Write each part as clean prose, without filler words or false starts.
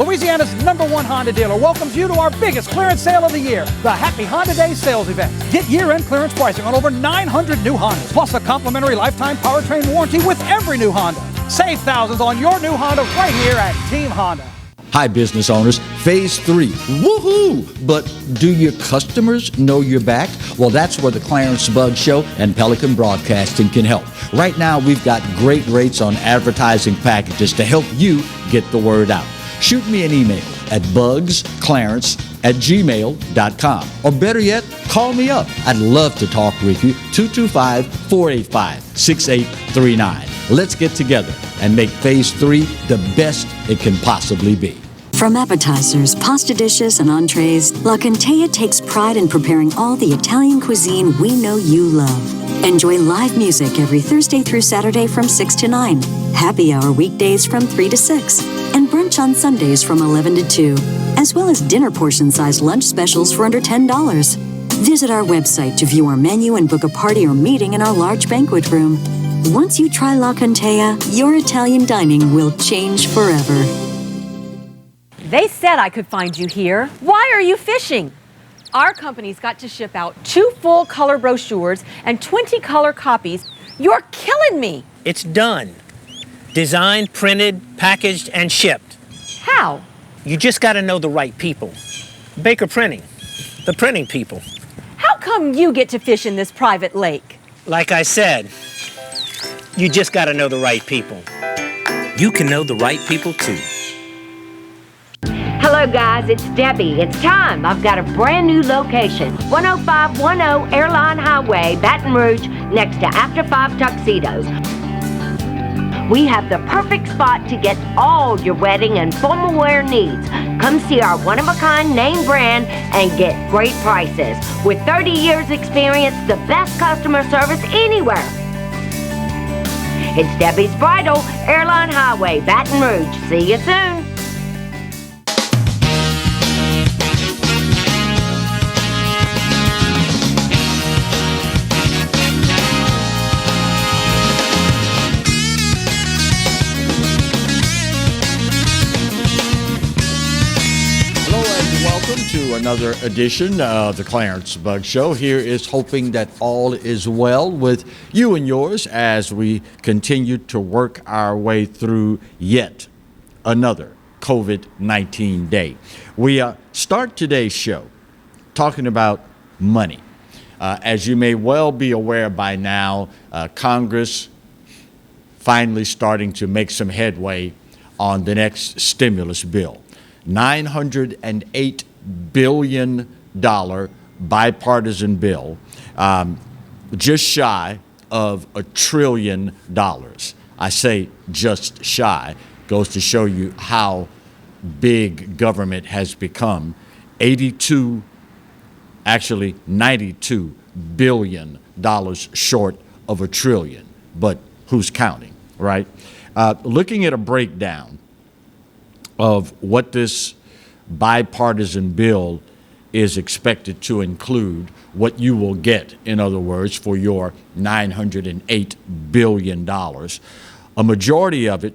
Louisiana's #1 Honda dealer, welcomes you to our biggest clearance sale of the year, the Happy Honda Days sales event. Get year-end clearance pricing on over 900 new Hondas, plus a complimentary lifetime powertrain warranty with every new Honda. Save thousands on your new Honda right here at Team Honda. Hi, business owners. Phase 3. Woohoo! But do your customers know you're back? Well, that's where the Clarence Bug Show and Pelican Broadcasting can help. Right now, we've got great rates on advertising packages to help you get the word out. Shoot me an email at bugsclarence@gmail.com. Or better yet, call me up. I'd love to talk with you. 225-485-6839. Let's get together and make Phase 3 the best it can possibly be. From appetizers, pasta dishes, and entrees, La Contea takes pride in preparing all the Italian cuisine we know you love. Enjoy live music every Thursday through Saturday from 6 to 9, happy hour weekdays from 3 to 6, and brunch on Sundays from 11 to 2, as well as dinner portion-sized lunch specials for under $10. Visit our website to view our menu and book a party or meeting in our large banquet room. Once you try La Contea, your Italian dining will change forever. They said I could find you here. Why are you fishing? Our company's got to ship out 2 full color brochures and 20 color copies. You're killing me. It's done. Designed, printed, packaged, and shipped. How? You just got to know the right people. Baker Printing, the printing people. How come you get to fish in this private lake? Like I said, you just got to know the right people. You can know the right people too. Hello guys, it's Debbie. It's time. I've got a brand new location. 10510 Airline Highway, Baton Rouge, next to After 5 Tuxedos. We have the perfect spot to get all your wedding and formal wear needs. Come see our one-of-a-kind name brand and get great prices. With 30 years experience, the best customer service anywhere. It's Debbie's Bridal, Airline Highway, Baton Rouge. See you soon. To another edition of the Clarence Bug Show. Here is hoping that all is well with you and yours as we continue to work our way through yet another COVID-19 day. We start today's show talking about money. As you may well be aware by now, Congress finally starting to make some headway on the next stimulus bill. $908 billion bipartisan bill, just shy of $1 trillion. I say just shy, goes to show you how big government has become. $92 billion short of $1 trillion, but who's counting, right? Looking at a breakdown of what this bipartisan bill is expected to include, what you will get, in other words, for your $908 billion. A majority of it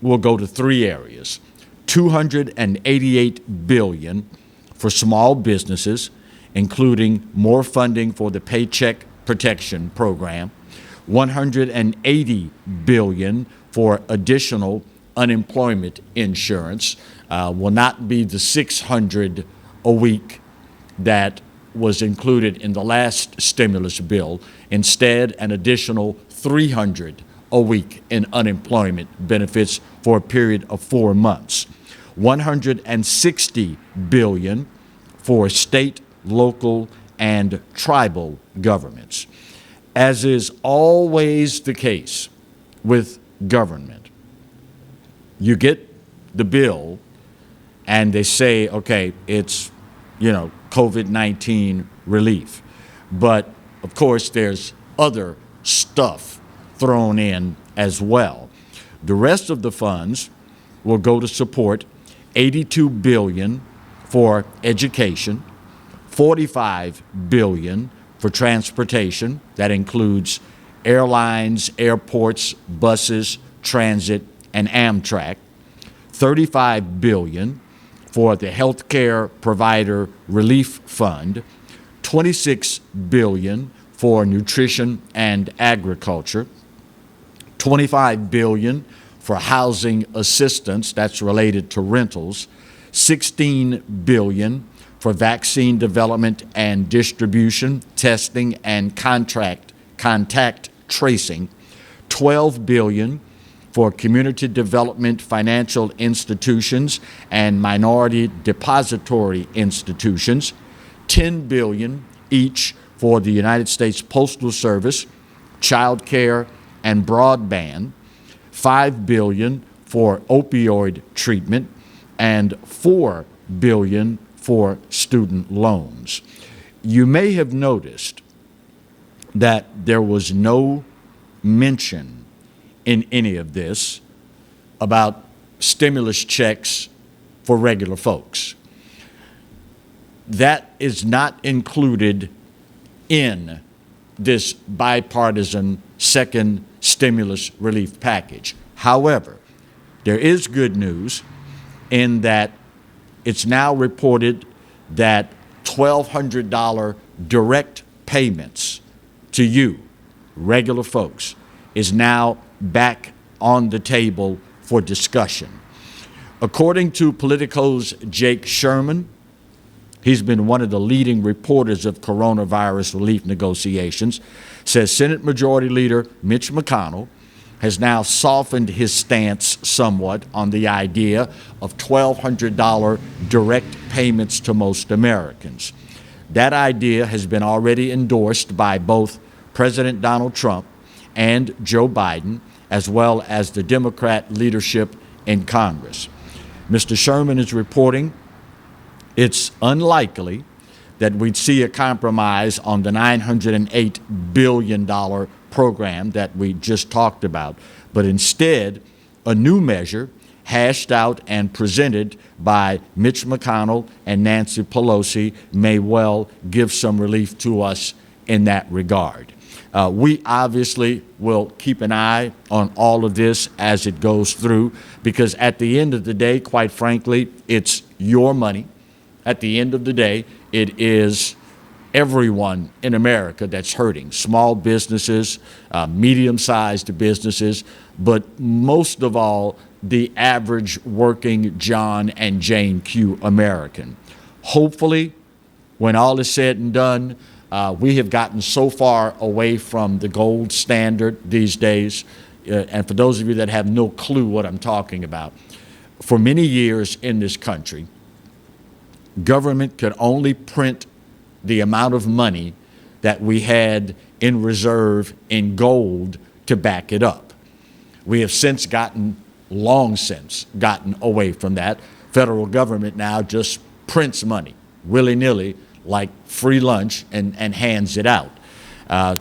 will go to 3 areas. $288 billion for small businesses, including more funding for the Paycheck Protection Program, $180 billion for additional unemployment insurance. Will not be the $600 a week that was included in the last stimulus bill. Instead, an additional $300 a week in unemployment benefits for a period of 4 months. $160 billion for state, local, and tribal governments. As is always the case with government, you get the bill and they say, okay, it's, COVID-19 relief. But of course, there's other stuff thrown in as well. The rest of the funds will go to support $82 billion for education, $45 billion for transportation. That includes airlines, airports, buses, transit, and Amtrak. $35 billion for the Healthcare Provider Relief Fund, $26 billion for nutrition and agriculture, $25 billion for housing assistance that's related to rentals, $16 billion for vaccine development and distribution, testing and contact tracing, $12 billion for community development financial institutions and minority depository institutions, $10 billion each for the United States Postal Service, child care and broadband, $5 billion for opioid treatment, and $4 billion for student loans. You may have noticed that there was no mention in any of this about stimulus checks for regular folks. That is not included in this bipartisan second stimulus relief package. However, there is good news in that it's now reported that $1,200 direct payments to you, regular folks, is now back on the table for discussion. According to Politico's Jake Sherman, he's been one of the leading reporters of coronavirus relief negotiations, says Senate Majority Leader Mitch McConnell has now softened his stance somewhat on the idea of $1,200 direct payments to most Americans. That idea has been already endorsed by both President Donald Trump and Joe Biden, as well as the Democrat leadership in Congress. Mr. Sherman is reporting it's unlikely that we'd see a compromise on the $908 billion program that we just talked about, but instead, a new measure hashed out and presented by Mitch McConnell and Nancy Pelosi may well give some relief to us in that regard. We obviously will keep an eye on all of this as it goes through, because at the end of the day, quite frankly, it's your money. At the end of the day, it is everyone in America that's hurting, small businesses, medium-sized businesses, but most of all, the average working John and Jane Q American. Hopefully, when all is said and done, we have gotten so far away from the gold standard these days, and for those of you that have no clue what I'm talking about, for many years in this country, government could only print the amount of money that we had in reserve in gold to back it up. We have long since gotten away from that. Federal government now just prints money willy-nilly like free lunch and hands it out. I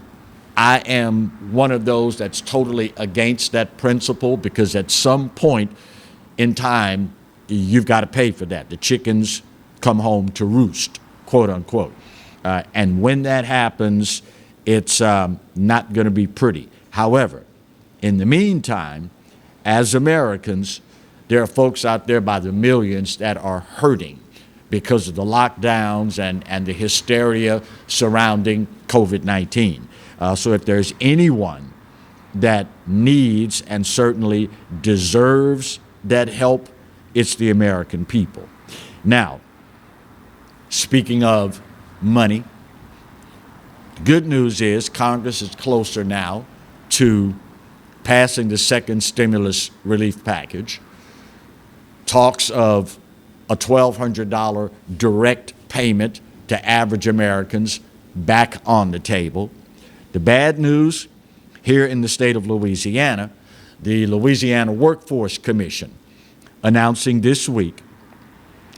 am one of those that's totally against that principle, because at some point in time, you've got to pay for that. The chickens come home to roost, quote unquote. And when that happens, it's not going to be pretty. However, in the meantime, as Americans, there are folks out there by the millions that are hurting because of the lockdowns and the hysteria surrounding COVID-19. So if there's anyone that needs and certainly deserves that help, it's the American people. Now, speaking of money, the good news is Congress is closer now to passing the second stimulus relief package. Talks of a $1,200 direct payment to average Americans back on the table. The bad news here in the state of Louisiana, the Louisiana Workforce Commission announcing this week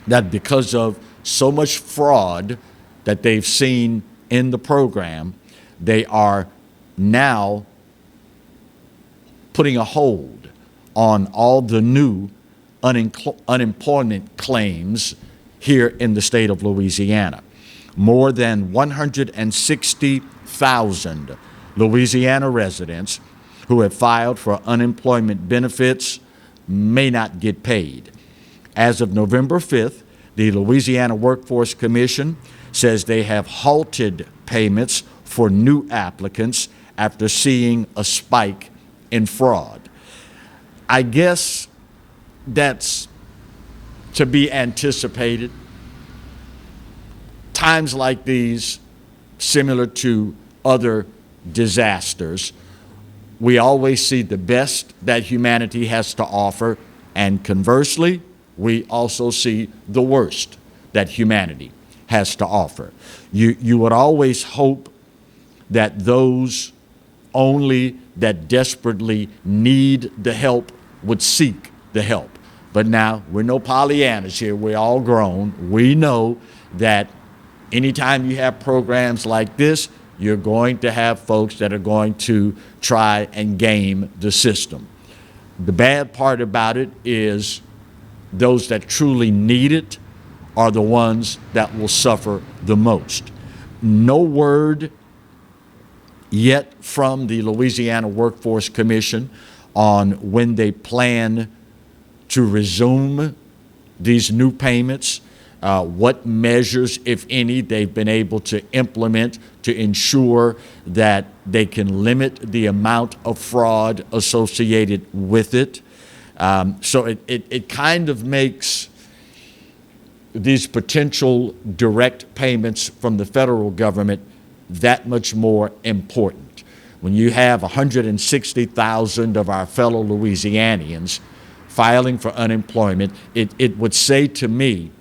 that because of so much fraud that they've seen in the program, they are now putting a hold on all the new unemployment claims here in the state of Louisiana. More than 160,000 Louisiana residents who have filed for unemployment benefits may not get paid. As of November 5th, the Louisiana Workforce Commission says they have halted payments for new applicants after seeing a spike in fraud. I guess that's to be anticipated. Times like these, similar to other disasters, we always see the best that humanity has to offer, and conversely, we also see the worst that humanity has to offer. You would always hope that those only that desperately need the help would seek the help. But now, we're no Pollyannas here, we're all grown. We know that anytime you have programs like this, you're going to have folks that are going to try and game the system. The bad part about it is those that truly need it are the ones that will suffer the most. No word yet from the Louisiana Workforce Commission on when they plan to resume these new payments, what measures, if any, they've been able to implement to ensure that they can limit the amount of fraud associated with it. So it kind of makes these potential direct payments from the federal government that much more important. When you have 160,000 of our fellow Louisianians filing for unemployment, it would say to me,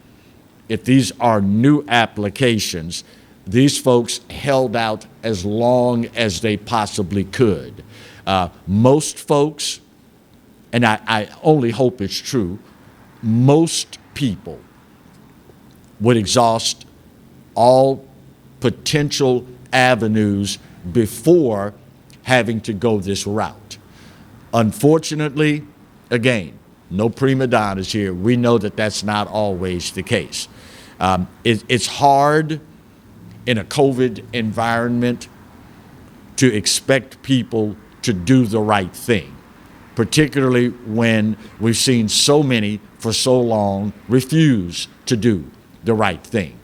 if these are new applications, these folks held out as long as they possibly could. Most folks, and I only hope it's true, most people would exhaust all potential avenues before having to go this route. Unfortunately, again, no prima donnas here. We know that that's not always the case. It's hard in a COVID environment to expect people to do the right thing, particularly when we've seen so many for so long refuse to do the right thing.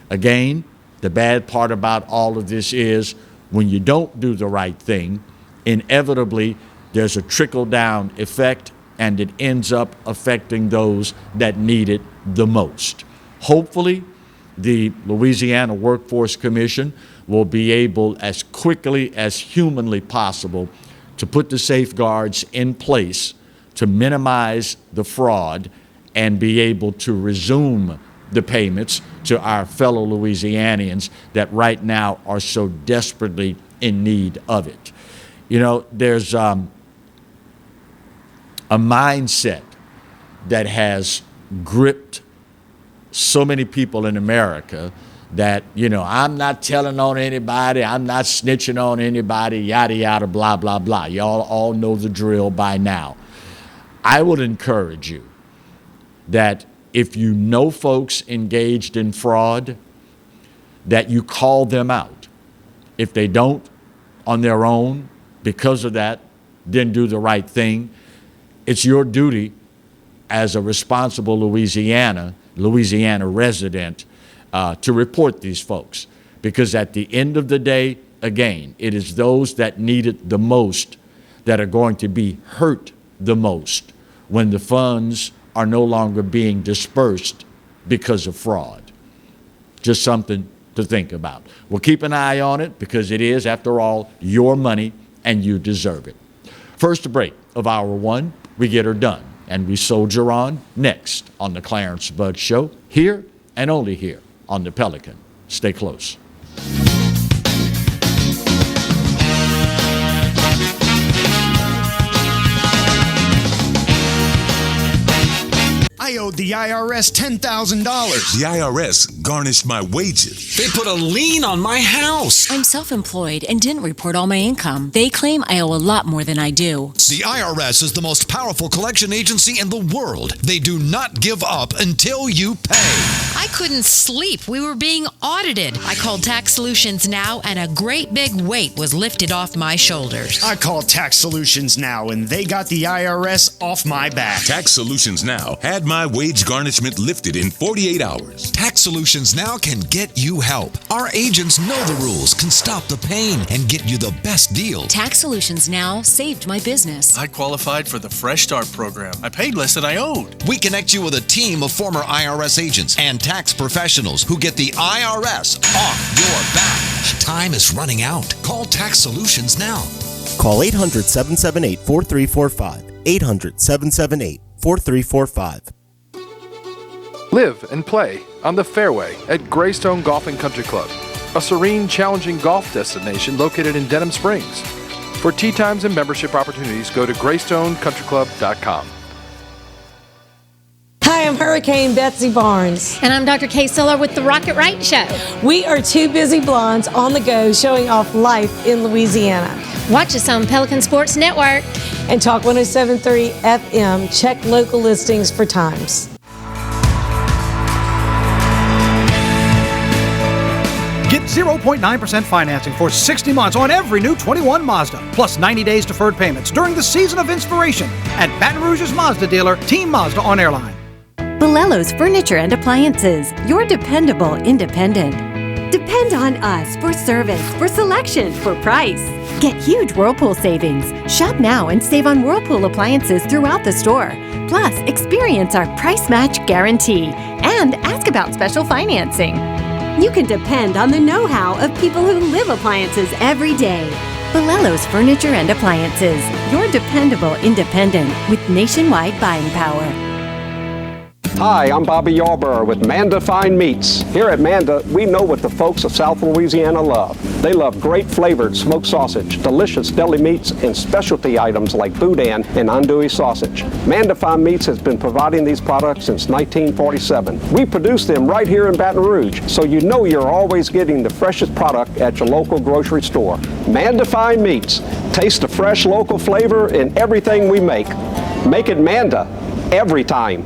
Again, the bad part about all of this is when you don't do the right thing, inevitably there's a trickle-down effect, and it ends up affecting those that need it the most. Hopefully, the Louisiana Workforce Commission will be able, as quickly as humanly possible, to put the safeguards in place to minimize the fraud and be able to resume the payments to our fellow Louisianians that right now are so desperately in need of it. You know, there's a mindset that has gripped so many people in America that, you know, I'm not telling on anybody, I'm not snitching on anybody, yada, yada, blah, blah, blah. Y'all all know the drill by now. I would encourage you that if you know folks engaged in fraud, that you call them out. If they don't on their own, because of that, then do the right thing. It's your duty as a responsible Louisiana resident to report these folks. Because at the end of the day, again, it is those that need it the most that are going to be hurt the most when the funds are no longer being dispersed because of fraud. Just something to think about. We'll keep an eye on it because it is, after all, your money and you deserve it. First break of hour one, we get her done and we soldier on next on the Clarence Bud Show, here and only here on the Pelican. Stay close. I owed the IRS $10,000. The IRS garnished my wages. They put a lien on my house. I'm self-employed and didn't report all my income. They claim I owe a lot more than I do. The IRS is the most powerful collection agency in the world. They do not give up until you pay. I couldn't sleep. We were being audited. I called Tax Solutions Now, and a great big weight was lifted off my shoulders. I called Tax Solutions Now, and they got the IRS off my back. Tax Solutions Now had my wage garnishment lifted in 48 hours. Tax Solutions Now can get you help. Our agents know the rules, can stop the pain, and get you the best deal. Tax Solutions Now saved my business. I qualified for the Fresh Start program. I paid less than I owed. We connect you with a team of former IRS agents and tax professionals who get the IRS off your back. Time is running out. Call Tax Solutions now. Call 800-778-4345. 800-778-4345. Live and play on the fairway at Greystone Golf and Country Club, a serene, challenging golf destination located in Denham Springs. For tee times and membership opportunities, go to GreystoneCountryClub.com. Hi, I'm Hurricane Betsy Barnes. And I'm Dr. Kay Siller with the Rocket Right Show. We are two busy blondes on the go showing off life in Louisiana. Watch us on Pelican Sports Network. And Talk 107.3 FM. Check local listings for times. Get 0.9% financing for 60 months on every new 21 Mazda, plus 90 days deferred payments during the season of inspiration at Baton Rouge's Mazda dealer, Team Mazda on Airline. Bolello's Furniture and Appliances, your dependable independent. Depend on us for service, for selection, for price. Get huge Whirlpool savings. Shop now and save on Whirlpool appliances throughout the store. Plus, experience our price match guarantee and ask about special financing. You can depend on the know-how of people who live appliances every day. Bolello's Furniture and Appliances, your dependable independent with nationwide buying power. Hi, I'm Bobby Yarborough with Mandafine Meats. Here at Manda, we know what the folks of South Louisiana love. They love great flavored smoked sausage, delicious deli meats, and specialty items like boudin and andouille sausage. Mandafine Meats has been providing these products since 1947. We produce them right here in Baton Rouge, so you know you're always getting the freshest product at your local grocery store. Mandafine Meats. Taste the fresh local flavor in everything we make. Make it Manda every time.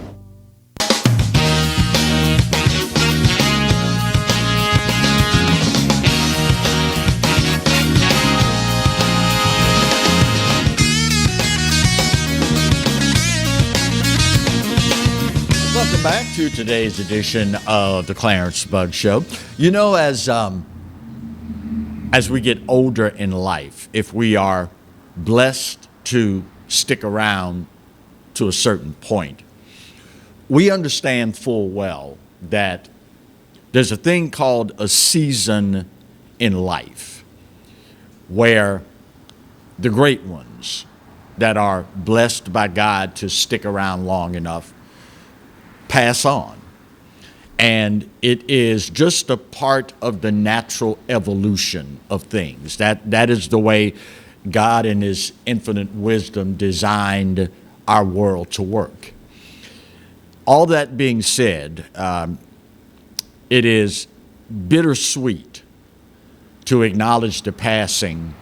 Welcome back to today's edition of the Clarence Bug Show. You know, as we get older in life, if we are blessed to stick around to a certain point, we understand full well that there's a thing called a season in life where the great ones that are blessed by God to stick around long enough pass on. And it is just a part of the natural evolution of things. That is the way God in his infinite wisdom designed our world to work. All that being said, it is bittersweet to acknowledge the passing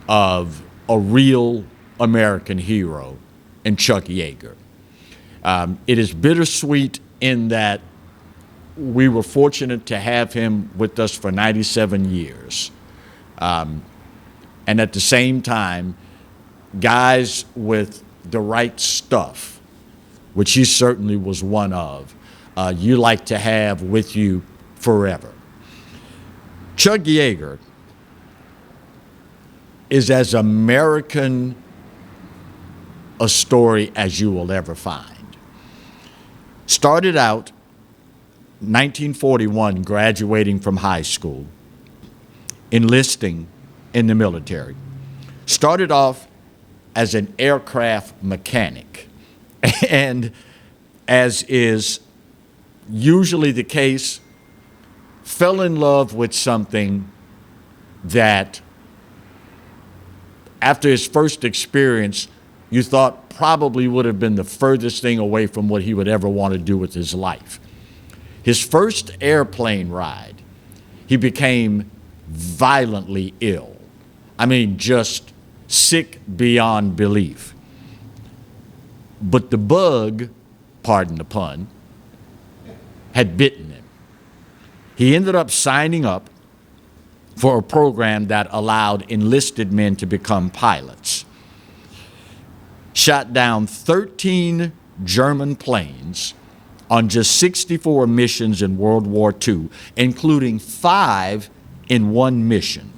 of a real American hero in Chuck Yeager. It is bittersweet in that we were fortunate to have him with us for 97 years. And at the same time, guys with the right stuff, which he certainly was one of, you like to have with you forever. Chuck Yeager is as American a story as you will ever find. Started out 1941, graduating from high school, enlisting in the military. Started off as an aircraft mechanic, and as is usually the case, fell in love with something that, after his first experience, you thought probably would have been the furthest thing away from what he would ever want to do with his life. His first airplane ride, he became violently ill. I mean, just sick beyond belief. But the bug, pardon the pun, had bitten him. He ended up signing up for a program that allowed enlisted men to become pilots. Shot down 13 German planes on just 64 missions in World War II, including 5 in one mission.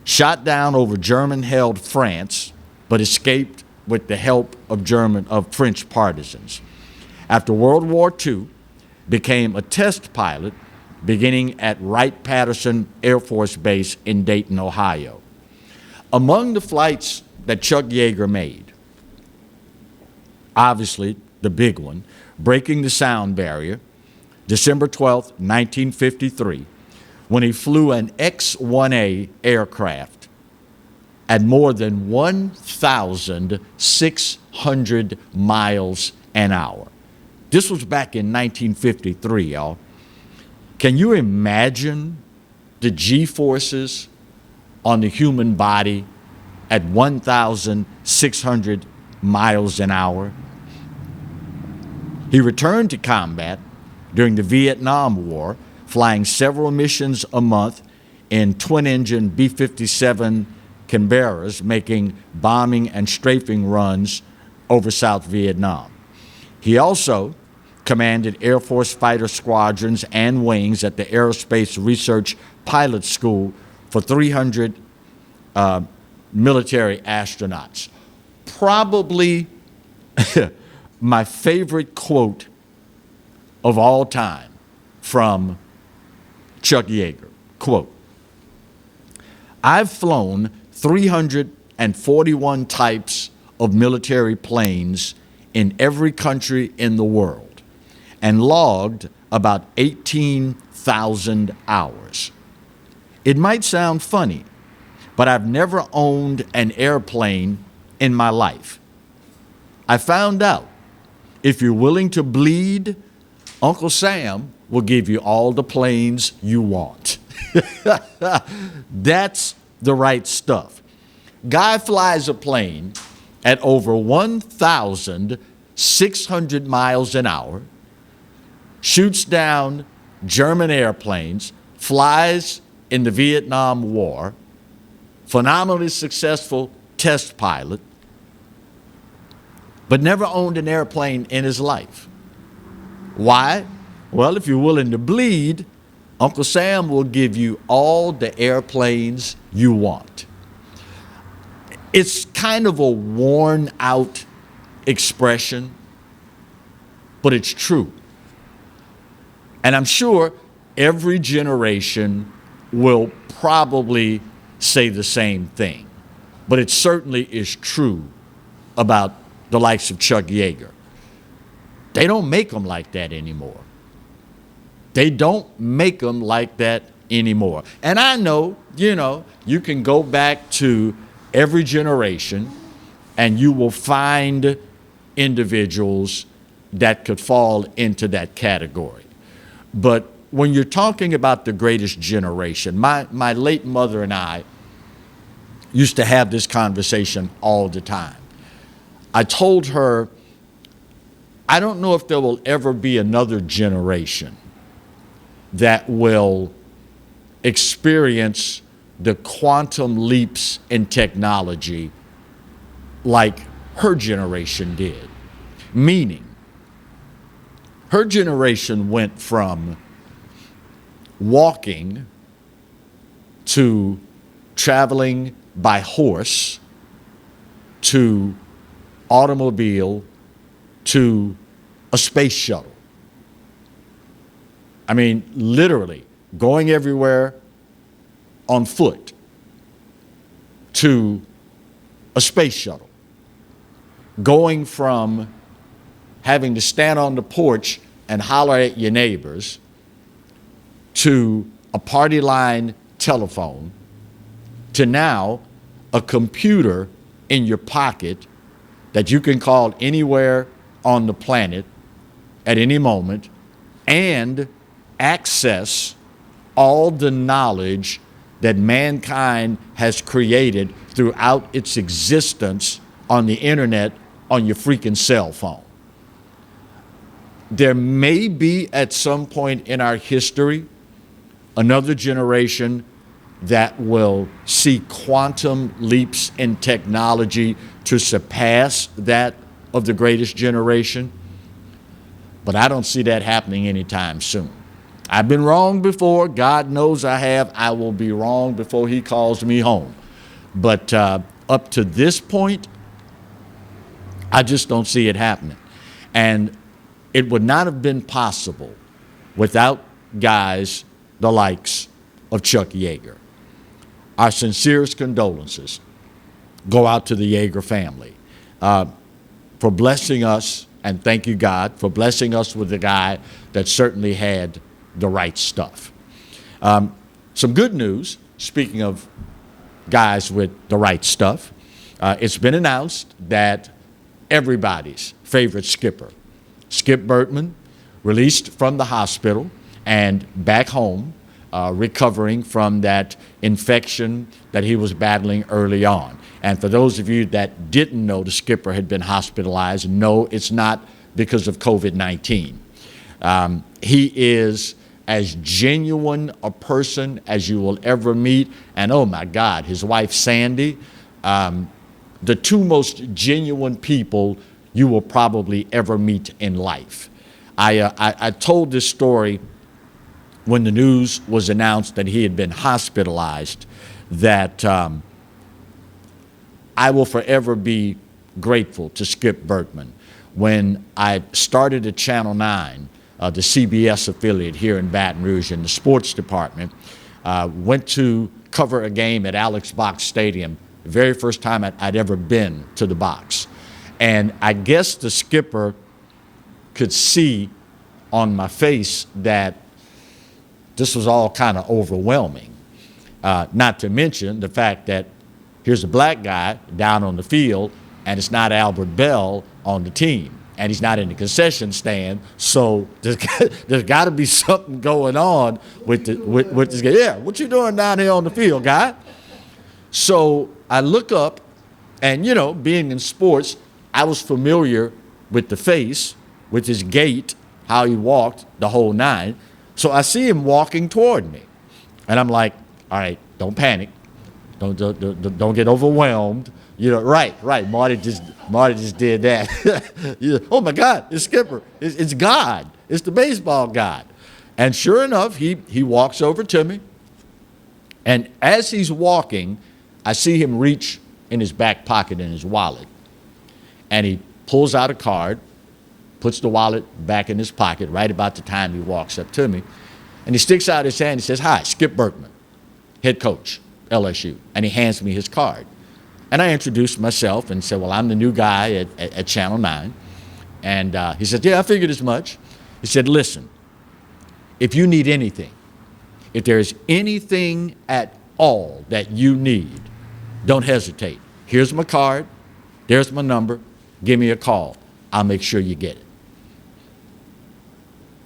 Shot down over German-held France, but escaped with the help of French partisans. After World War II, became a test pilot beginning at Wright-Patterson Air Force Base in Dayton, Ohio. Among the flights that Chuck Yeager made, obviously the big one, breaking the sound barrier, December 12th, 1953, when he flew an X-1A aircraft at more than 1,600 miles an hour. This was back in 1953, y'all. Can you imagine the G-forces on the human body at 1,600 miles an hour? He returned to combat during the Vietnam War, flying several missions a month in twin-engine B-57 Canberras, making bombing and strafing runs over South Vietnam. He also commanded Air Force fighter squadrons and wings at the Aerospace Research Pilot School for 300 military astronauts. Probably my favorite quote of all time from Chuck Yeager. Quote, "I've flown 341 types of military planes in every country in the world and logged about 18,000 hours. It might sound funny, but I've never owned an airplane in my life. I found out if you're willing to bleed, Uncle Sam will give you all the planes you want." That's the right stuff. Guy flies a plane at over 1,600 miles an hour, shoots down German airplanes, flies in the Vietnam War, phenomenally successful test pilot, but never owned an airplane in his life. Why? Well, if you're willing to bleed, Uncle Sam will give you all the airplanes you want. It's kind of a worn out expression, but it's true. And I'm sure every generation will probably say the same thing, but it certainly is true about the likes of Chuck Yeager. They don't make them like that anymore. They don't make them like that anymore. And I know, you can go back to every generation and you will find individuals that could fall into that category. But when you're talking about the greatest generation, my late mother and I used to have this conversation all the time. I told her, I don't know if there will ever be another generation that will experience the quantum leaps in technology like her generation did. Meaning, her generation went from walking to traveling by horse to automobile to a space shuttle. I mean, literally going everywhere on foot to a space shuttle. Going from having to stand on the porch and holler at your neighbors to a party line telephone to now a computer in your pocket that you can call anywhere on the planet at any moment and access all the knowledge that mankind has created throughout its existence on the internet on your freaking cell phone. there may be at some point in our history another generation that will see quantum leaps in technology to surpass that of the greatest generation. But I don't see that happening anytime soon. I've been wrong before. God knows I have. I will be wrong before he calls me home. But up to this point, I just don't see it happening. And it would not have been possible without guys the likes of Chuck Yeager. Our sincerest condolences go out to the Yeager family for blessing us, and thank you, God, for blessing us with a guy that certainly had the right stuff. Some good news, speaking of guys with the right stuff, it's been announced that everybody's favorite skipper, Skip Burtman, released from the hospital and back home, recovering from that infection that he was battling early on. And for those of you that didn't know the skipper had been hospitalized, no, it's not because of COVID-19. He is as genuine a person as you will ever meet. And oh my God, his wife Sandy, the two most genuine people you will probably ever meet in life. I told this story when the news was announced that he had been hospitalized, that I will forever be grateful to Skip Burtman. When I started at Channel 9, the CBS affiliate here in Baton Rouge in the sports department, went to cover a game at Alex Box Stadium, the very first time I'd ever been to the box. And I guess the skipper could see on my face that this was all kind of overwhelming. Not to mention the fact that here's a black guy down on the field, and it's not Albert Bell on the team, and he's not in the concession stand, so there's got to be something going on with this guy. Yeah, what you doing down here on the field, guy? So I look up, and you know, being in sports, I was familiar with the face, with his gait, how he walked, the whole nine. So I see him walking toward me, and I'm like, all right, don't panic, don't get overwhelmed. You know, right. Marty just did that. You know, oh my God, it's Skipper. It's God. It's the baseball God. And sure enough, he walks over to me, and as he's walking, I see him reach in his back pocket in his wallet, and he pulls out a card, puts the wallet back in his pocket right about the time he walks up to me, and he sticks out his hand and says, "Hi, Skip Burtman, head coach, LSU," and he hands me his card. And I introduced myself and said, well, I'm the new guy at Channel 9. And he said, yeah, I figured as much. He said, listen, if you need anything, if there's anything at all that you need, don't hesitate. Here's my card. There's my number. Give me a call. I'll make sure you get it.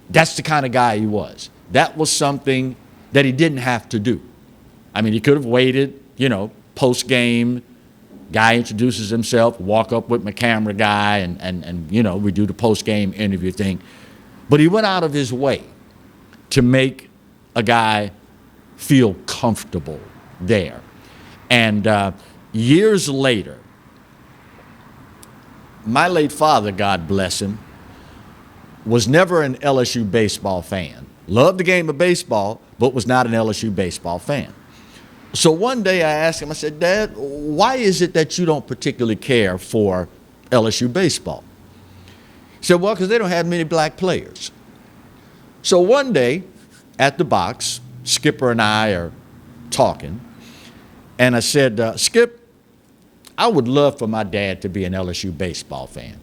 That's the kind of guy he was. That was something that he didn't have to do. I mean, he could have waited, you know, post-game, guy introduces himself, walk up with my camera guy, and you know, we do the post-game interview thing. But he went out of his way to make a guy feel comfortable there. And years later, my late father, God bless him, was never an LSU baseball fan. Loved the game of baseball, but was not an LSU baseball fan. So one day I asked him, I said, Dad, why is it that you don't particularly care for LSU baseball? He said, well, because they don't have many black players. So one day at the box, Skipper and I are talking, and I said, Skip, I would love for my dad to be an LSU baseball fan.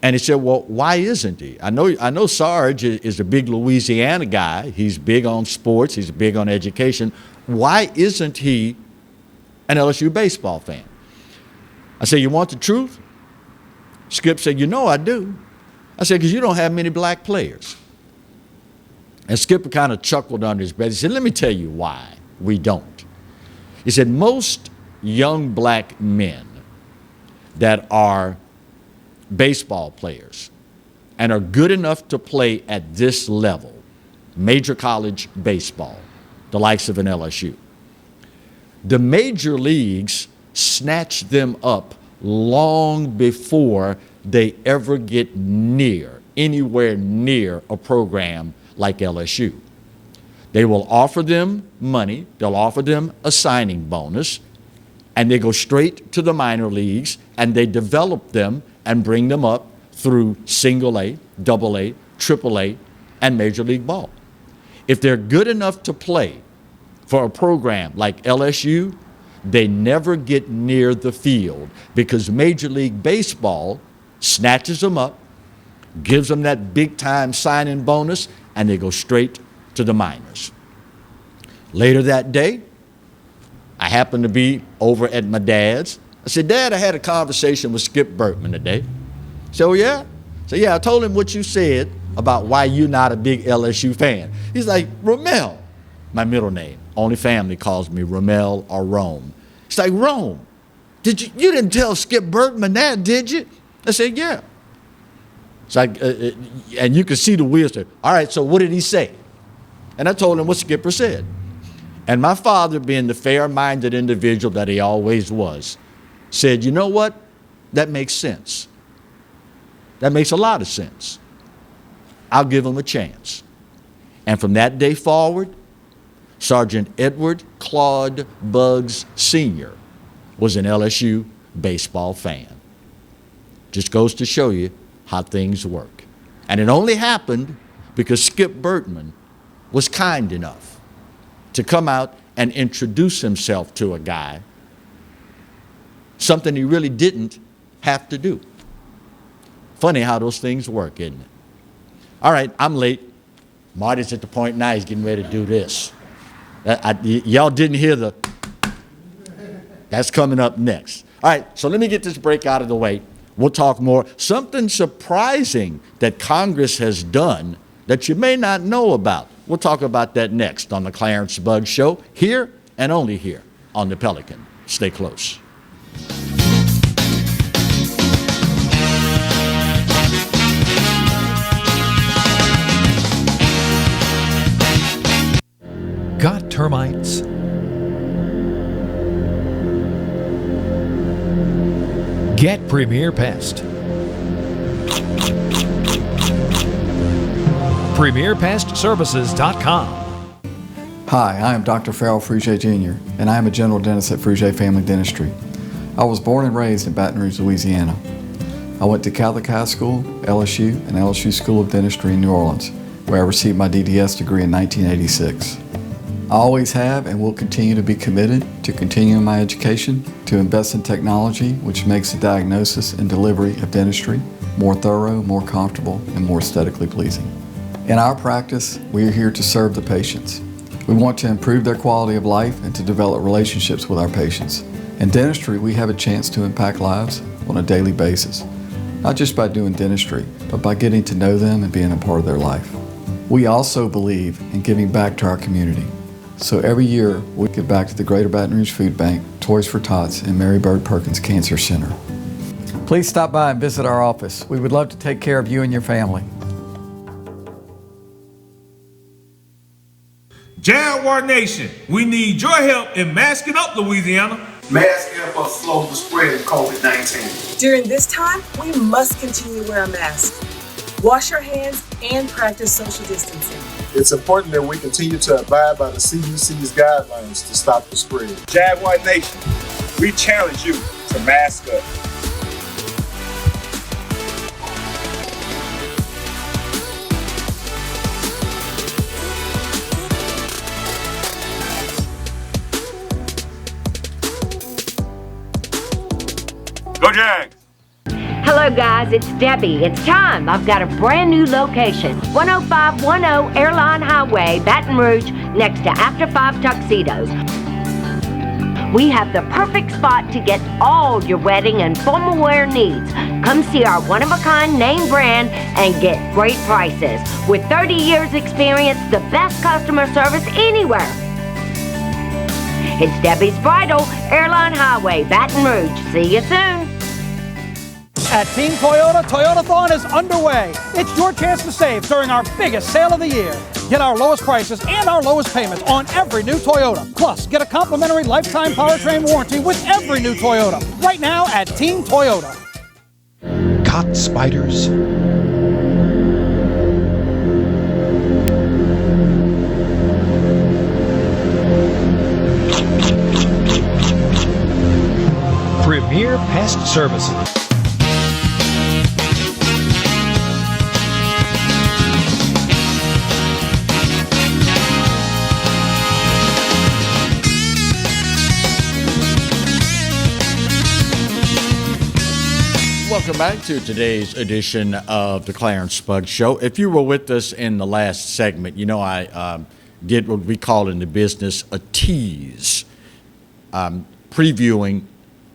And he said, well, why isn't he? I know Sarge is a big Louisiana guy. He's big on sports. He's big on education. Why isn't he an LSU baseball fan? I said, you want the truth? Skip said, you know I do. I said, because you don't have many black players. And Skipper kind of chuckled under his breath. He said, let me tell you why we don't. He said, most young black men that are baseball players and are good enough to play at this level, major college baseball, the likes of an LSU. The major leagues snatch them up long before they ever get anywhere near a program like LSU. They will offer them money, they'll offer them a signing bonus, and they go straight to the minor leagues and they develop them and bring them up through single A, double A, triple A, and Major League Ball. If they're good enough to play for a program like LSU, they never get near the field because Major League Baseball snatches them up, gives them that big-time signing bonus, and they go straight to the minors. Later that day, I happened to be over at my dad's. I said, Dad, I had a conversation with Skip Burtman today. So, yeah? So, yeah, I told him what you said about why you're not a big LSU fan. He's like, Romel, my middle name. Only family calls me Romel or Rome. He's like, Rome, you didn't tell Skip Burtman that, did you? I said, yeah. It's like, and you can see the wheels there. All right, so what did he say? And I told him what Skipper said. And my father, being the fair-minded individual that he always was, said, you know what? That makes sense. That makes a lot of sense. I'll give him a chance. And from that day forward, Sergeant Edward Claude Buggs Sr. was an LSU baseball fan. Just goes to show you how things work. And it only happened because Skip Burtman was kind enough to come out and introduce himself to a guy, something he really didn't have to do. Funny how those things work, isn't it? All right, I'm late. Marty's at the point now he's getting ready to do this. Y'all didn't hear the, that's coming up next. All right, so let me get this break out of the way. We'll talk more. Something surprising that Congress has done that you may not know about. We'll talk about that next on the Clarence Buggs Show, here and only here on the Pelican. Stay close. Got termites? Get Premier Pest. PremierPestServices.com. Hi, I am Dr. Farrell Frugier Jr., and I am a general dentist at Frugier Family Dentistry. I was born and raised in Baton Rouge, Louisiana. I went to Catholic High School, LSU, and LSU School of Dentistry in New Orleans, where I received my DDS degree in 1986. I always have and will continue to be committed to continuing my education, to invest in technology which makes the diagnosis and delivery of dentistry more thorough, more comfortable, and more aesthetically pleasing. In our practice, we are here to serve the patients. We want to improve their quality of life and to develop relationships with our patients. In dentistry, we have a chance to impact lives on a daily basis, not just by doing dentistry, but by getting to know them and being a part of their life. We also believe in giving back to our community. So every year, we give back to the Greater Baton Rouge Food Bank, Toys for Tots, and Mary Bird Perkins Cancer Center. Please stop by and visit our office. We would love to take care of you and your family. Jaguar Nation, we need your help in masking up Louisiana. Masks help us slow the spread of COVID-19. During this time, we must continue to wear a mask, wash our hands, and practice social distancing. It's important that we continue to abide by the CDC's guidelines to stop the spread. Jaguar Nation, we challenge you to mask up. Go Jags! Hello guys, it's Debbie. It's time. I've got a brand new location. 10510 Airline Highway, Baton Rouge, next to After 5 Tuxedos. We have the perfect spot to get all your wedding and formal wear needs. Come see our one-of-a-kind name brand and get great prices. With 30 years experience, the best customer service anywhere. It's Debbie's Bridal, Airline Highway, Baton Rouge. See you soon. At Team Toyota, Toyotathon is underway. It's your chance to save during our biggest sale of the year. Get our lowest prices and our lowest payments on every new Toyota. Plus, get a complimentary lifetime powertrain warranty with every new Toyota. Right now at Team Toyota. Caught spiders? Premier Pest Services. Welcome back to today's edition of the Clarence Bug Show. If you were with us in the last segment, you know I did what we call in the business a tease, previewing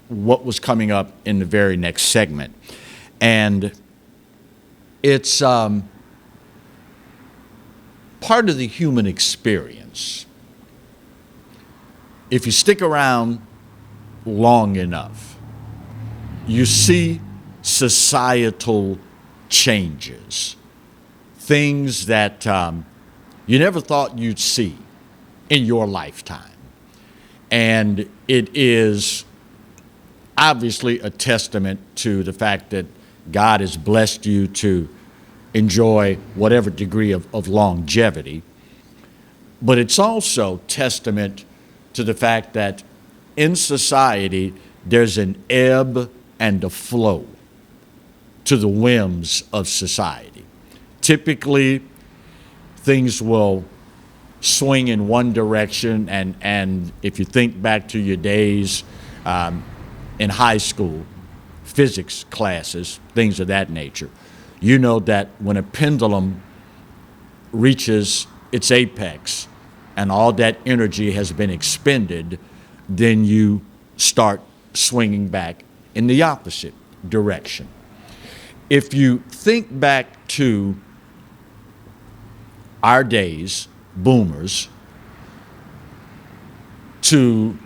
what was coming up in the very next segment. And it's part of the human experience. If you stick around long enough, you see societal changes, things that you never thought you'd see in your lifetime. And it is obviously a testament to the fact that God has blessed you to enjoy whatever degree of longevity. But it's also testament to the fact that in society, there's an ebb and a flow to the whims of society. Typically, things will swing in one direction, and if you think back to your days in high school, physics classes, things of that nature, you know that when a pendulum reaches its apex and all that energy has been expended, then you start swinging back in the opposite direction. If you think back to our days, boomers, to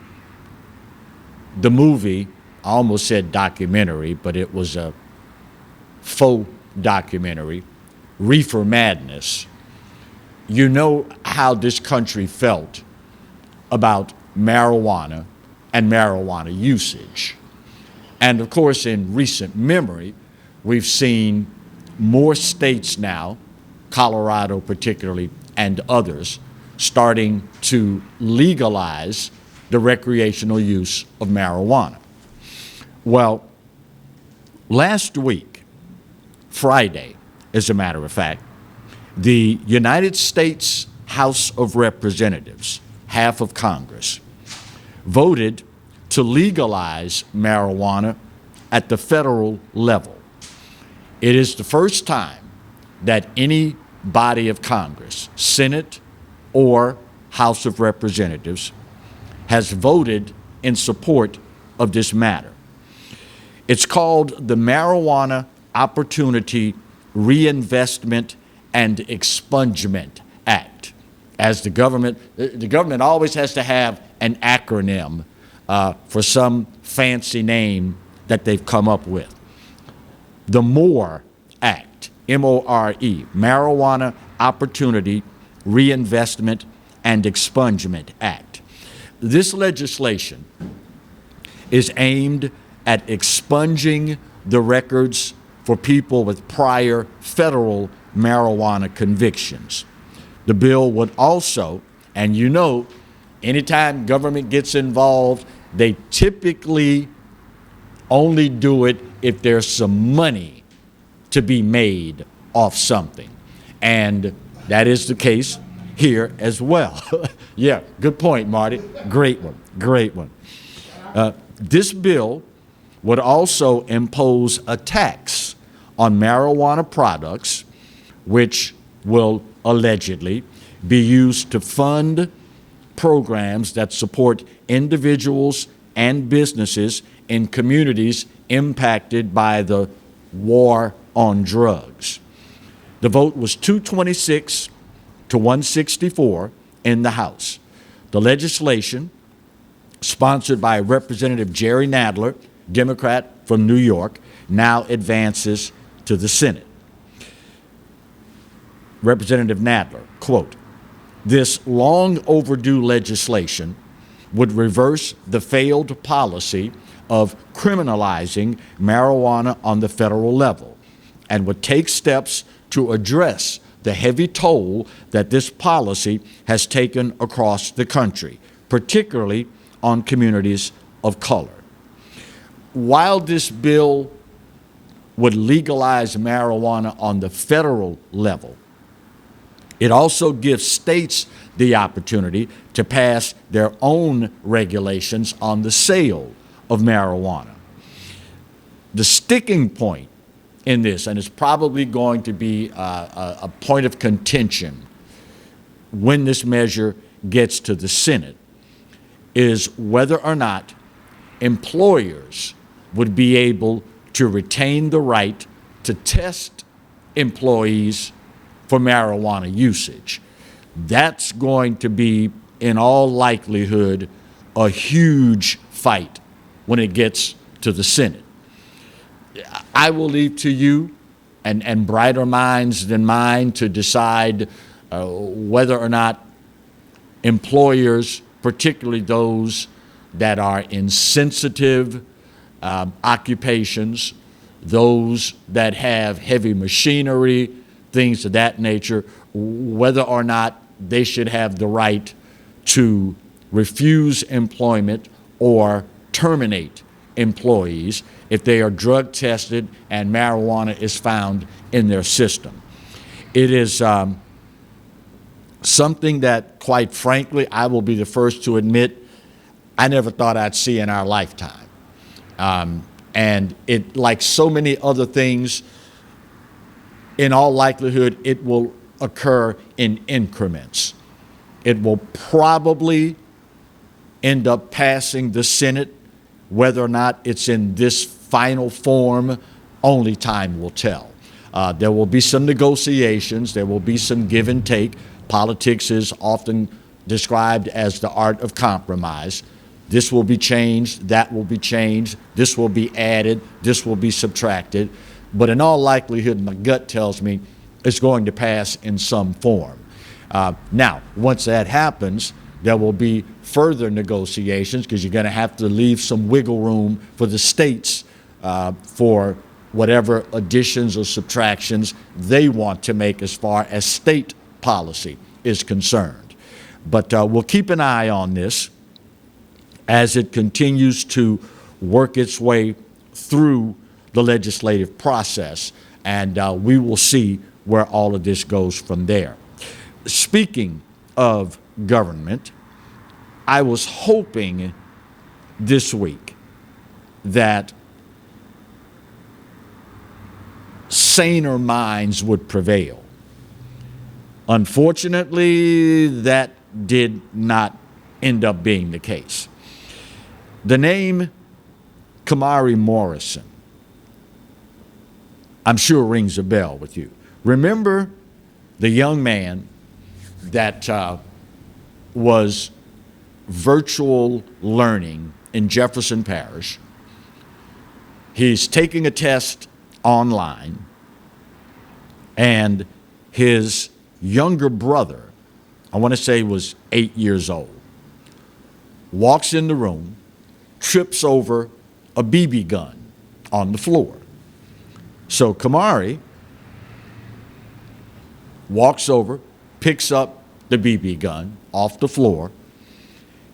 the movie, I almost said documentary, but it was a faux documentary, Reefer Madness, you know how this country felt about marijuana and marijuana usage. And of course, in recent memory, we've seen more states now, Colorado particularly, and others, starting to legalize the recreational use of marijuana. Well, last week, Friday, as a matter of fact, the United States House of Representatives, half of Congress, voted to legalize marijuana at the federal level. It is the first time that any body of Congress, Senate or House of Representatives, has voted in support of this matter. It's called the Marijuana Opportunity Reinvestment and Expungement Act. As the government always has to have an acronym for some fancy name that they've come up with. The MORE Act, M-O-R-E, Marijuana Opportunity Reinvestment and Expungement Act. This legislation is aimed at expunging the records for people with prior federal marijuana convictions. The bill would also, and you know, anytime government gets involved, they typically only do it if there's some money to be made off something. And that is the case here as well. Yeah, good point, Marty. Great one, great one. This bill would also impose a tax on marijuana products, which will allegedly be used to fund programs that support individuals and businesses in communities impacted by the war on drugs. The vote was 226 to 164 in the House. The legislation, sponsored by Representative Jerry Nadler, Democrat from New York, now advances to the Senate. Representative Nadler, quote, "This long overdue legislation would reverse the failed policy of criminalizing marijuana on the federal level and would take steps to address the heavy toll that this policy has taken across the country, particularly on communities of color." While this bill would legalize marijuana on the federal level, it also gives states the opportunity to pass their own regulations on the sale of marijuana. The sticking point in this, and it's probably going to be a point of contention when this measure gets to the Senate, is whether or not employers would be able to retain the right to test employees for marijuana usage. That's going to be, in all likelihood, a huge fight when it gets to the Senate. I will leave to you and brighter minds than mine to decide whether or not employers, particularly those that are in sensitive occupations, those that have heavy machinery, things of that nature, whether or not they should have the right to refuse employment or terminate employees if they are drug tested and marijuana is found in their system. It is something that, quite frankly, I will be the first to admit, I never thought I'd see in our lifetime. And it, like so many other things, in all likelihood, it will occur in increments. It will probably end up passing the Senate. Whether or not it's in this final form, only time will tell. There will be some negotiations. There will be some give and take. Politics is often described as the art of compromise. This will be changed. That will be changed. This will be added. This will be subtracted. But in all likelihood, my gut tells me it's going to pass in some form. Now, once that happens, there will be further negotiations because you're going to have to leave some wiggle room for the states for whatever additions or subtractions they want to make as far as state policy is concerned. But we'll keep an eye on this as it continues to work its way through the legislative process, and we will see where all of this goes from there. Speaking of government, I was hoping this week that saner minds would prevail. Unfortunately, that did not end up being the case. The name Kamari Morrison, I'm sure rings a bell with you. Remember the young man that was virtual learning in Jefferson Parish? He's taking a test online, and his younger brother, I want to say was 8 years old, walks in the room, trips over a BB gun on the floor. So Kamari walks over, picks up the BB gun off the floor,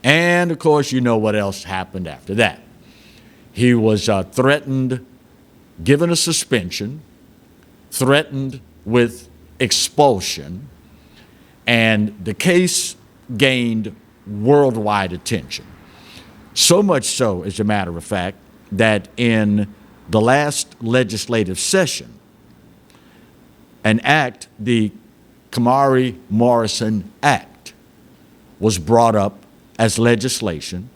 and of course you know what else happened after that. He was threatened, given a suspension, threatened with expulsion, and the case gained worldwide attention. So much so, as a matter of fact, that in the last legislative session, an act, the Kamari Morrison Act, was brought up as legislation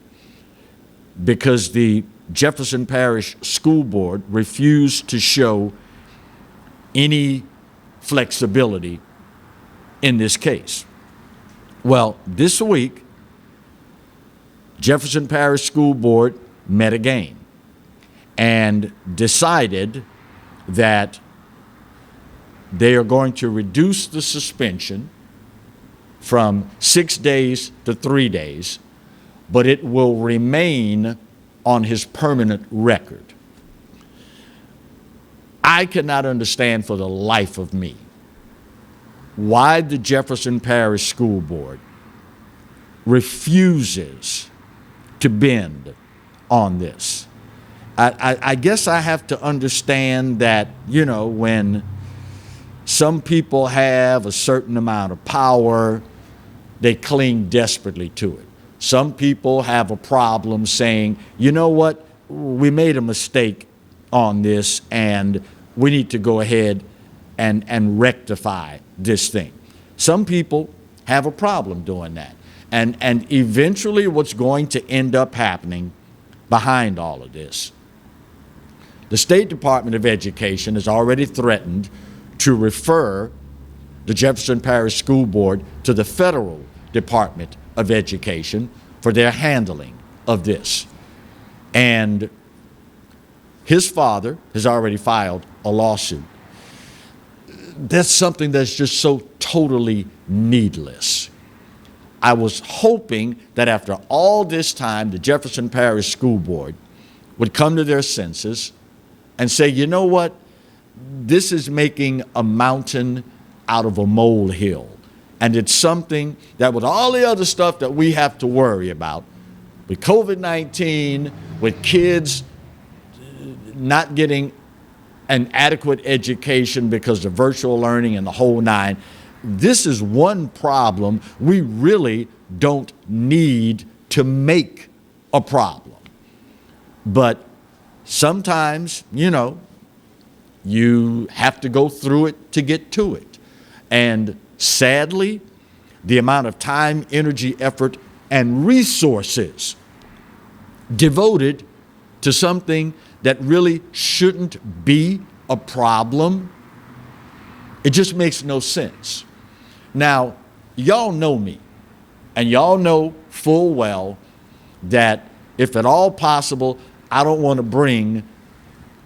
because the Jefferson Parish School Board refused to show any flexibility in this case. Well, this week, Jefferson Parish School Board met again, and decided that they are going to reduce the suspension from 6 days to 3 days, but it will remain on his permanent record. I cannot understand for the life of me why the Jefferson Parish School Board refuses to bend on this. I guess I have to understand that, you know, when some people have a certain amount of power, they cling desperately to it. Some people have a problem saying, you know what, we made a mistake on this and we need to go ahead and rectify this thing. Some people have a problem doing that. And eventually what's going to end up happening behind all of this, the State Department of Education has already threatened to refer the Jefferson Parish School Board to the Federal Department of Education for their handling of this. And his father has already filed a lawsuit. That's something that's just so totally needless. I was hoping that after all this time, the Jefferson Parish School Board would come to their senses and say, you know what, this is making a mountain out of a molehill. And it's something that with all the other stuff that we have to worry about, with COVID-19, with kids not getting an adequate education because of virtual learning and the whole nine, this is one problem we really don't need to make a problem. But sometimes, you know, you have to go through it to get to it. And sadly, the amount of time, energy, effort, and resources devoted to something that really shouldn't be a problem, it just makes no sense. Now, y'all know me, and y'all know full well that if at all possible, I don't want to bring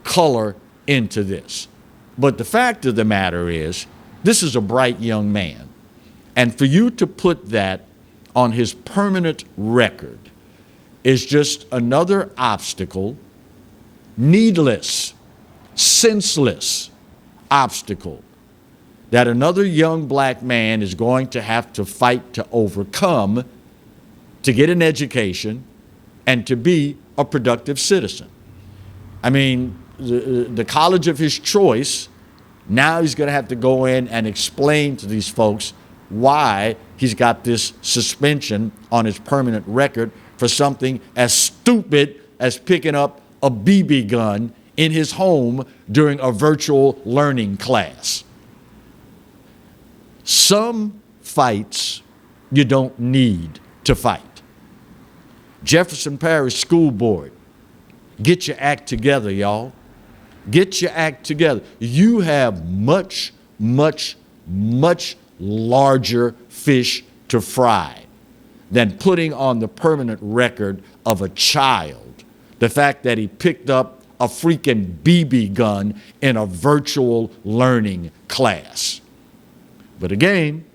color into this. But the fact of the matter is, this is a bright young man. And for you to put that on his permanent record is just another obstacle, needless, senseless obstacle that another young black man is going to have to fight to overcome to get an education and to be a productive citizen. I mean, the college of his choice, now he's going to have to go in and explain to these folks why he's got this suspension on his permanent record for something as stupid as picking up a BB gun in his home during a virtual learning class. Some fights you don't need to fight. Jefferson Parish School Board, get your act together, y'all. Get your act together. You have much, much, much larger fish to fry than putting on the permanent record of a child the fact that he picked up a freaking BB gun in a virtual learning class. But again,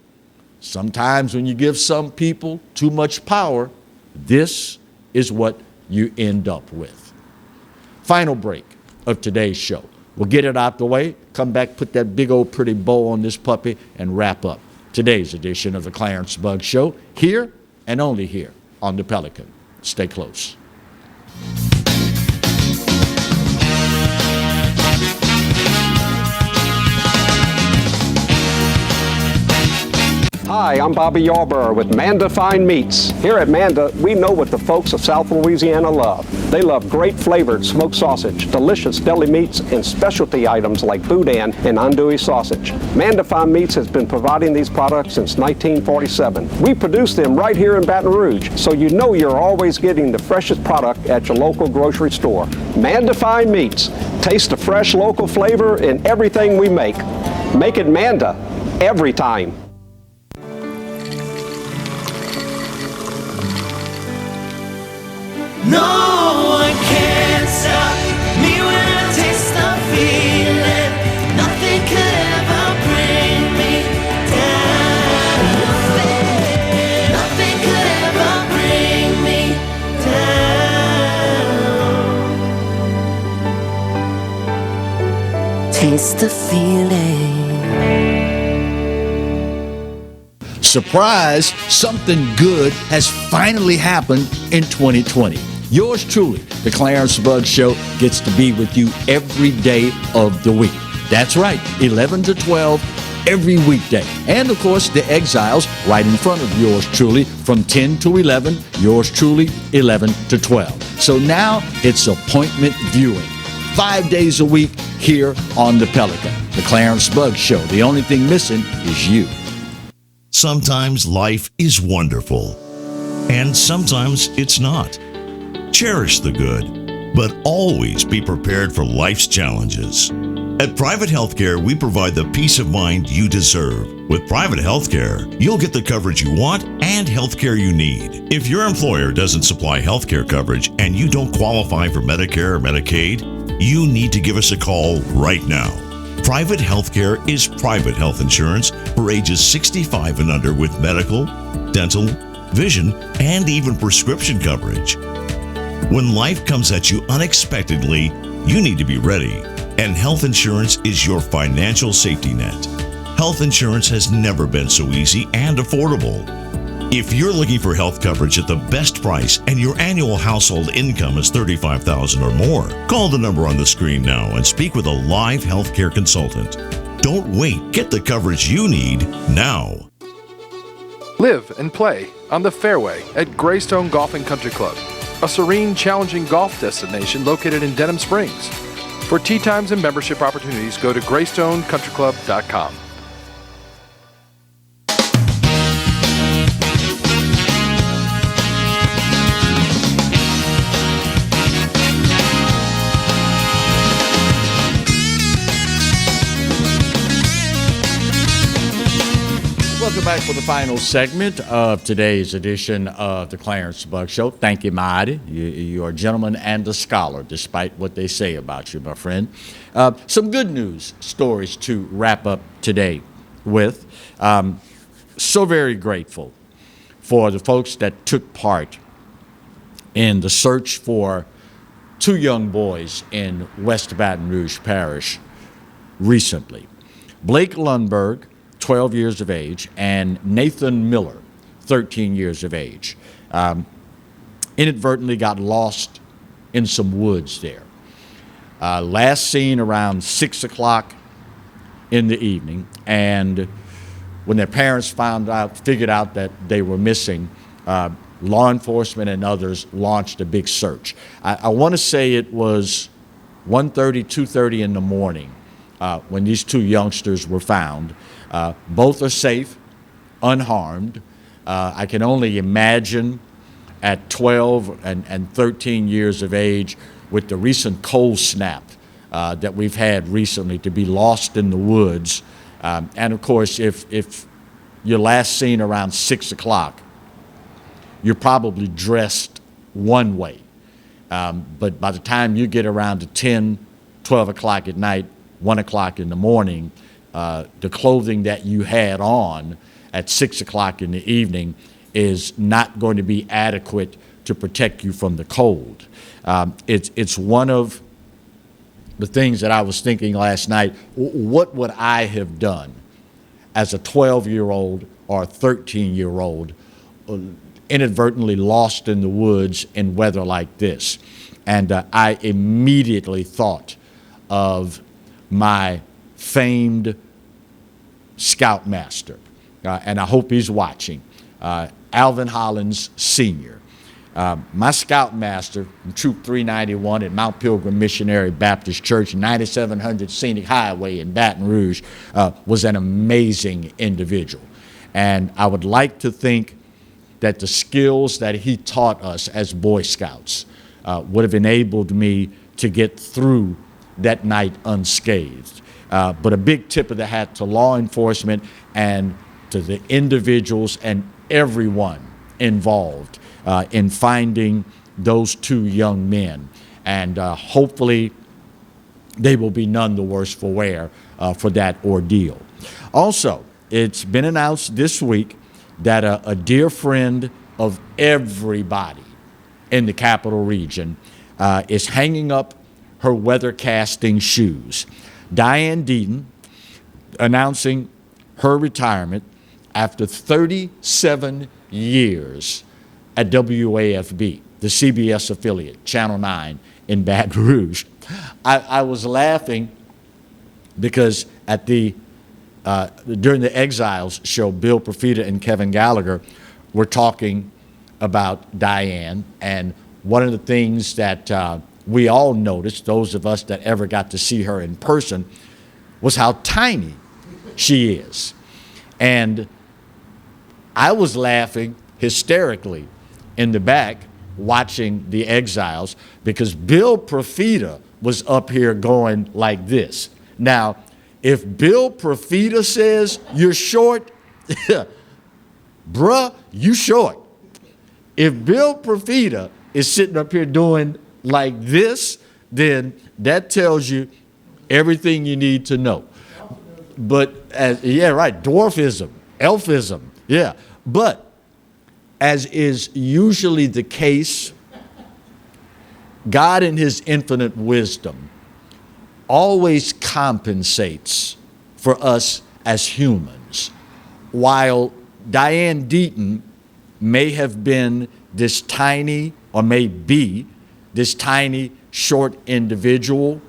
sometimes when you give some people too much power, this is what you end up with. Final break of today's show. We'll get it out the way, come back, put that big old pretty bow on this puppy, and wrap up today's edition of the Clarence Bugg Show, here and only here on the Pelican. Stay close. Hi, I'm Bobby Yarborough with Mandafine Meats. Here at Manda, we know what the folks of South Louisiana love. They love great flavored smoked sausage, delicious deli meats, and specialty items like boudin and andouille sausage. Mandafine Meats has been providing these products since 1947. We produce them right here in Baton Rouge, so you know you're always getting the freshest product at your local grocery store. Mandafine Meats. Taste the fresh local flavor in everything we make. Make it Manda every time. No one can stop me. miss the feeling. Surprise, something good has finally happened in 2020. Yours truly, the Clarence Bugg Show, gets to be with you every day of the week. That's right, 11 to 12 every weekday. And of course, the Exiles right in front of yours truly from 10 to 11, yours truly 11 to 12. So now it's appointment viewing. 5 days a week here on the Pelican. The Clarence Bugg Show. The only thing missing is you. Sometimes life is wonderful, and sometimes it's not. Cherish the good, but always be prepared for life's challenges. At Private Healthcare, we provide the peace of mind you deserve. With Private Healthcare, you'll get the coverage you want and healthcare you need. If your employer doesn't supply healthcare coverage and you don't qualify for Medicare or Medicaid, you need to give us a call right now. Private Healthcare is private health insurance for ages 65 and under with medical, dental, vision, and even prescription coverage. When life comes at you unexpectedly, you need to be ready, and health insurance is your financial safety net. Health insurance has never been so easy and affordable. If you're looking for health coverage at the best price and your annual household income is $35,000 or more, call the number on the screen now and speak with a live healthcare consultant. Don't wait. Get the coverage you need now. Live and play on the fairway at Greystone Golf and Country Club, a serene, challenging golf destination located in Denham Springs. For tee times and membership opportunities, go to GreystoneCountryClub.com. Welcome back for the final segment of today's edition of the Clarence Bugg Show. Thank you, Mighty. You're a gentleman and a scholar, despite what they say about you, my friend. Some good news stories to wrap up today with. So very grateful for the folks that took part in the search for two young boys in West Baton Rouge Parish recently. Blake Lundberg, 12 years of age, and Nathan Miller, 13 years of age, inadvertently got lost in some woods there. Last seen around 6 o'clock in the evening, and when their parents figured out that they were missing, law enforcement and others launched a big search. I want to say it was 1:30, 2:30 in the morning when these two youngsters were found. Both are safe, unharmed. I can only imagine at 12 and 13 years of age with the recent cold snap that we've had recently to be lost in the woods. And of course, if you're last seen around 6 o'clock, you're probably dressed one way. But by the time you get around to 10, 12 o'clock at night, 1 o'clock in the morning, the clothing that you had on at 6 o'clock in the evening is not going to be adequate to protect you from the cold. It's one of the things that I was thinking last night. What would I have done as a 12-year-old or a 13-year-old inadvertently lost in the woods in weather like this? And I immediately thought of my famed scoutmaster, and I hope he's watching, Alvin Hollins Sr. My scoutmaster from Troop 391 at Mount Pilgrim Missionary Baptist Church, 9700 Scenic Highway in Baton Rouge, was an amazing individual. And I would like to think that the skills that he taught us as Boy Scouts would have enabled me to get through that night unscathed. But a big tip of the hat to law enforcement and to the individuals and everyone involved in finding those two young men. And hopefully they will be none the worse for wear for that ordeal. Also, it's been announced this week that a dear friend of everybody in the Capital Region is hanging up her weather casting shoes. Diane Deaton announcing her retirement after 37 years at WAFB, the CBS affiliate, Channel 9 in Baton Rouge. I was laughing because at the during the Exiles show, Bill Profita and Kevin Gallagher were talking about Diane, and one of the things that we all noticed, those of us that ever got to see her in person, was how tiny she is. And I was laughing hysterically in the back watching the Exiles because Bill Profita was up here going like this. Now, if Bill Profita says you're short, bruh, you short. If Bill Profita is sitting up here doing like this, then that tells you everything you need to know. But, yeah, right, dwarfism, elfism, yeah. But, as is usually the case, God in his infinite wisdom always compensates for us as humans. While Diane Deaton may have been this tiny, or may be this tiny, short individual,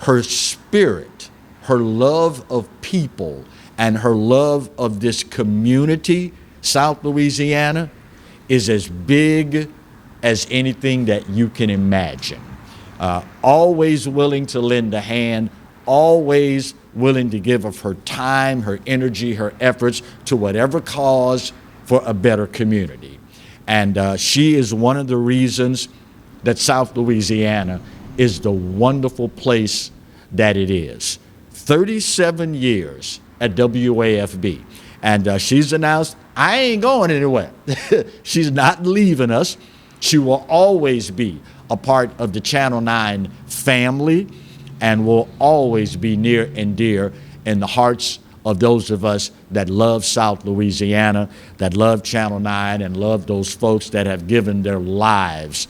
her spirit, her love of people, and her love of this community, South Louisiana, is as big as anything that you can imagine. Always willing to lend a hand, always willing to give of her time, her energy, her efforts to whatever cause for a better community. And she is one of the reasons that South Louisiana is the wonderful place that it is. 37 years at WAFB. And she's announced, I ain't going anywhere. She's not leaving us. She will always be a part of the Channel 9 family and will always be near and dear in the hearts of those of us that love South Louisiana, that love Channel 9, and love those folks that have given their lives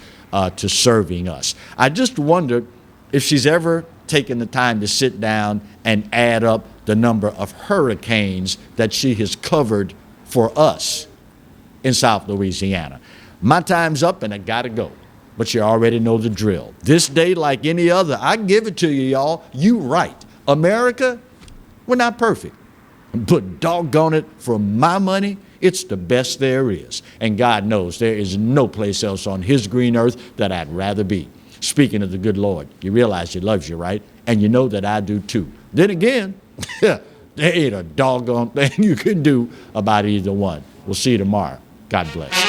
to serving us. I just wondered if she's ever taken the time to sit down and add up the number of hurricanes that she has covered for us in South Louisiana. My time's up and I gotta go, but you already know the drill. This day, like any other, I give it to you, y'all. You right. America, we're not perfect, but doggone it, for my money, it's the best there is. And God knows there is no place else on his green earth that I'd rather be. Speaking of the good Lord, you realize he loves you, right? And you know that I do too. Then again, there ain't a doggone thing you can do about either one. We'll see you tomorrow. God bless.